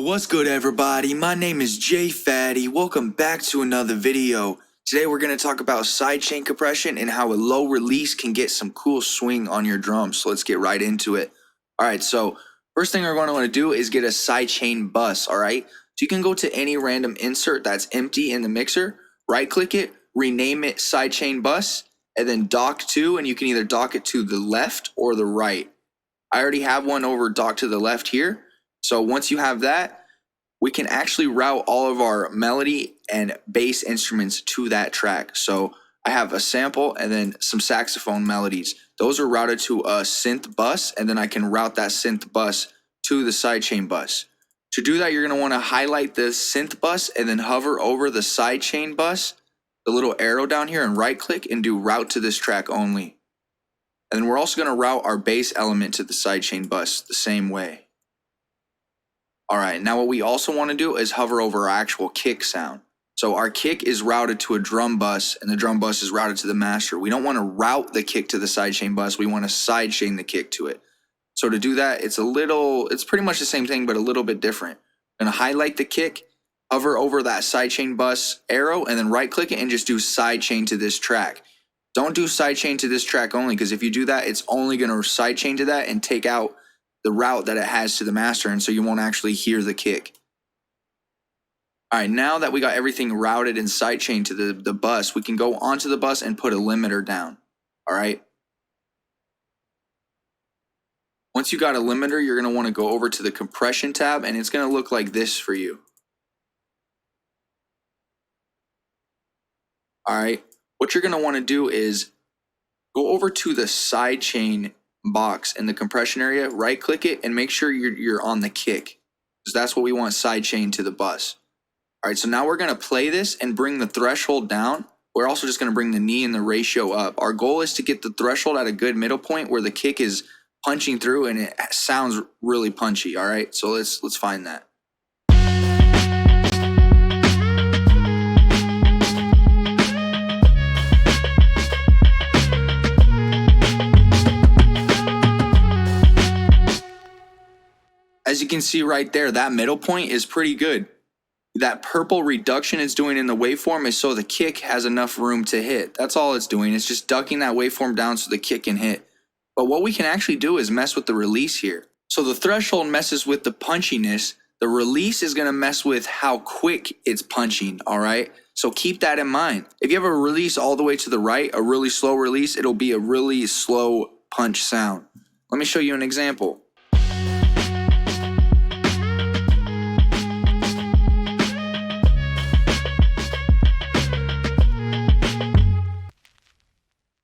What's good, everybody? My name is Jay Fatty. Welcome back to another video. Today we're going to talk about sidechain compression and how a low release can get some cool swing on your drums. So let's get right into it. Alright, so first thing we're going to want to do is get a sidechain bus, alright? So you can go to any random insert that's empty in the mixer, right click it, rename it sidechain bus, and then dock to, and you can either dock it to the left or the right. I already have one over docked to the left here. So once you have that, we can actually route all of our melody and bass instruments to that track. So I have a sample and then some saxophone melodies. Those are routed to a synth bus, and then I can route that synth bus to the sidechain bus. To do that, you're going to want to highlight the synth bus and then hover over the sidechain bus, the little arrow down here, and right click and do route to this track only. And then we're also going to route our bass element to the sidechain bus the same way. Alright, now what we also want to do is hover over our actual kick sound. So our kick is routed to a drum bus, and the drum bus is routed to the master. We don't want to route the kick to the sidechain bus, we want to sidechain the kick to it. So to do that, it's pretty much the same thing, but a little bit different. I'm going to highlight the kick, hover over that sidechain bus arrow, and then right click it and just do sidechain to this track. Don't do sidechain to this track only, because if you do that, it's only going to sidechain to that and take out the route that it has to the master, and so you won't actually hear the kick. Alright, now that we got everything routed and sidechained to the bus, we can go onto the bus and put a limiter down. Alright. Once you got a limiter, you're going to want to go over to the compression tab, and it's going to look like this for you. Alright, what you're going to want to do is go over to the sidechain box in the compression area, right click it, and make sure you're on the kick, because that's what we want sidechain to the bus. Alright, so now we're going to play this and bring the threshold down. We're also just going to bring the knee and the ratio up. Our goal is to get the threshold at a good middle point where the kick is punching through and it sounds really punchy. Alright, so let's find that. As you can see right there, that middle point is pretty good. That purple reduction it's doing in the waveform is so the kick has enough room to hit. That's all it's doing. It's just ducking that waveform down so the kick can hit. But what we can actually do is mess with the release here. So the threshold messes with the punchiness. The release is going to mess with how quick it's punching, all right? So keep that in mind. If you have a release all the way to the right, a really slow release, it'll be a really slow punch sound. Let me show you an example.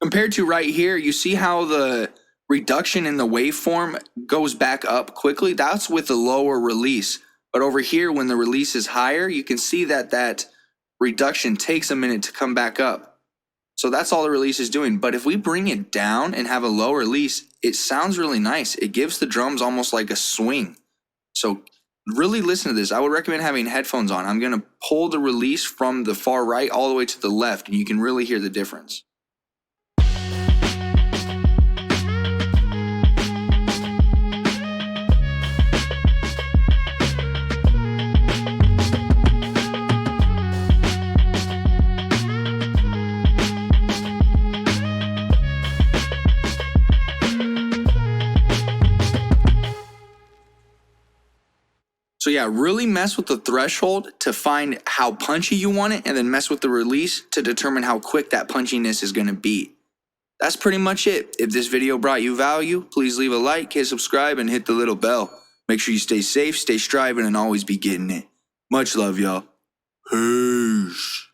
Compared to right here, you see how the reduction in the waveform goes back up quickly? That's with a lower release. But over here, when the release is higher, you can see that that reduction takes a minute to come back up. So that's all the release is doing. But if we bring it down and have a low release, it sounds really nice. It gives the drums almost like a swing. So really listen to this. I would recommend having headphones on. I'm going to pull the release from the far right all the way to the left, and you can really hear the difference. So yeah, really mess with the threshold to find how punchy you want it, and then mess with the release to determine how quick that punchiness is going to be. That's pretty much it. If this video brought you value, please leave a like, hit subscribe, and hit the little bell. Make sure you stay safe, stay striving, and always be getting it. Much love, y'all. Peace.